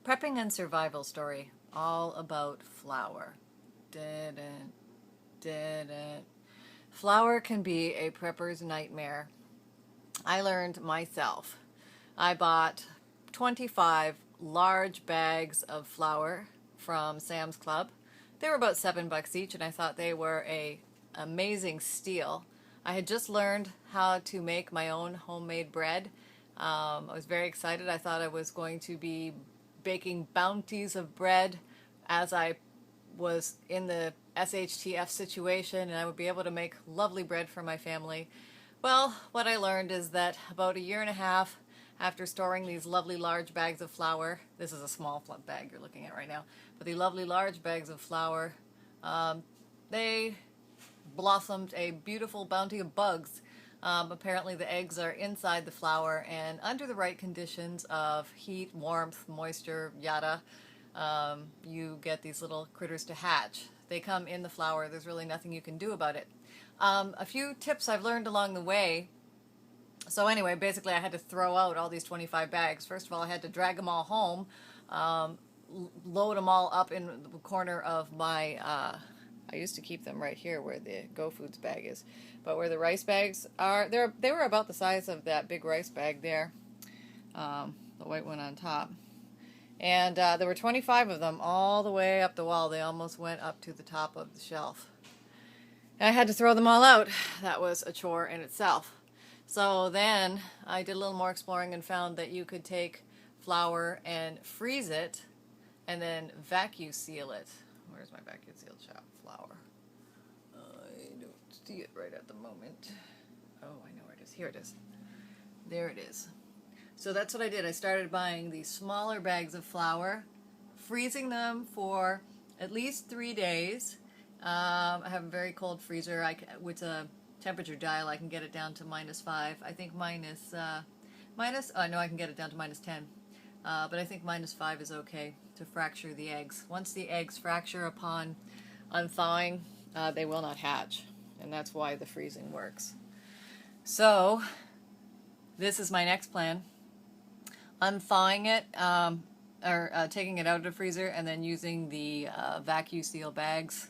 Prepping and survival story, all about flour. Didn't, didn't. Flour can be a prepper's nightmare. I learned myself. I bought 25 large bags of flour from Sam's Club. They were about $7 each, and I thought they were a amazing steal. I had just learned how to make my own homemade bread. I was very excited. I thought I was going to be baking bounties of bread as I was in the SHTF situation, and I would be able to make lovely bread for my family. Well, what I learned is that about a year and a half after storing these lovely large bags of flour, this is a small bag you're looking at right now, but the lovely large bags of flour, they blossomed a beautiful bounty of bugs. Apparently the eggs are inside the flour, and under the right conditions of heat, warmth, moisture, yada, you get these little critters to hatch. They come in the flour. There's really nothing you can do about it. A few tips I've learned along the way. So anyway, basically I had to throw out all these 25 bags. First of all, I had to drag them all home, load them all up in the corner of my, I used to keep them right here where the GOFoods bag is. But where the rice bags are, they were about the size of that big rice bag there, the white one on top. And there were 25 of them all the way up the wall. They almost went up to the top of the shelf. And I had to throw them all out. That was a chore in itself. So then I did a little more exploring and found that you could take flour and freeze it and then vacuum seal it. Where's my vacuum sealed flour? I don't see it right at the moment. Oh, I know where it is. Here it is. There it is. So that's what I did. I started buying these smaller bags of flour, freezing them for at least 3 days. I have a very cold freezer. With a temperature dial, I can get it down to -5. I think no, I can get it down to -10. But I think -5 is okay to fracture the eggs. Once the eggs fracture upon unthawing, they will not hatch. And that's why the freezing works. So, this is my next plan. Unthawing it, taking it out of the freezer and then using the vacuum seal bags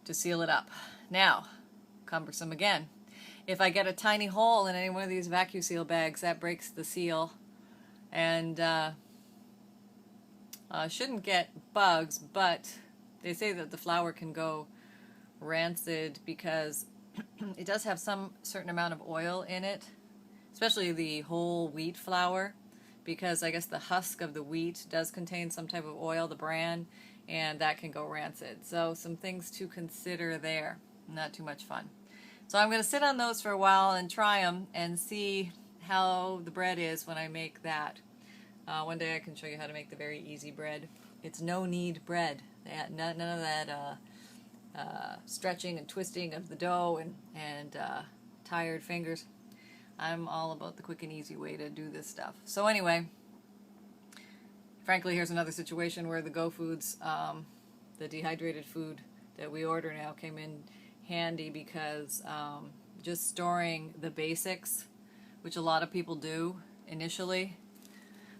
to seal it up. Now, cumbersome again. If I get a tiny hole in any one of these vacuum seal bags, that breaks the seal and shouldn't get bugs, but they say that the flour can go rancid because it does have some certain amount of oil in it, especially the whole wheat flour, because I guess the husk of the wheat does contain some type of oil, the bran, and that can go rancid. So some things to consider there. Not too much fun. So I'm going to sit on those for a while and try them and see how the bread is when I make that. One day I can show you how to make the very easy bread. It's no-knead bread. None of that stretching and twisting of the dough and tired fingers. I'm all about the quick and easy way to do this stuff. So anyway, frankly, here's another situation where the GOFoods, the dehydrated food that we order now, came in handy because just storing the basics, which a lot of people do initially,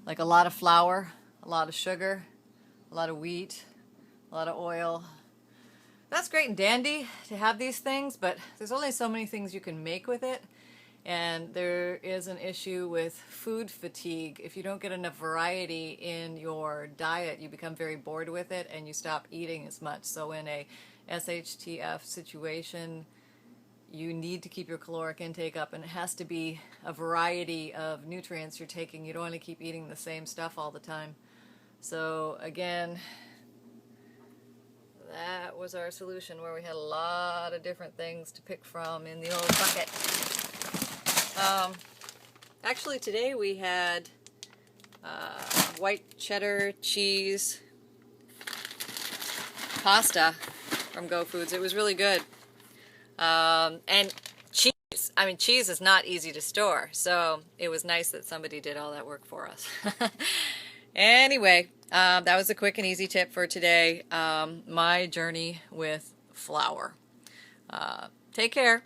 like a lot of flour, a lot of sugar, a lot of wheat, a lot of oil. That's great and dandy to have these things, but there's only so many things you can make with it. And there is an issue with food fatigue. If you don't get enough variety in your diet, you become very bored with it and you stop eating as much. So in a SHTF situation, you need to keep your caloric intake up, and it has to be a variety of nutrients you're taking. You don't want to keep eating the same stuff all the time. So again, that was our solution, where we had a lot of different things to pick from in the old bucket. Actually today we had white cheddar cheese pasta from GOFoods. It was really good. And cheese. I mean, cheese is not easy to store, so it was nice that somebody did all that work for us. Anyway, that was a quick and easy tip for today. My journey with flour. Take care.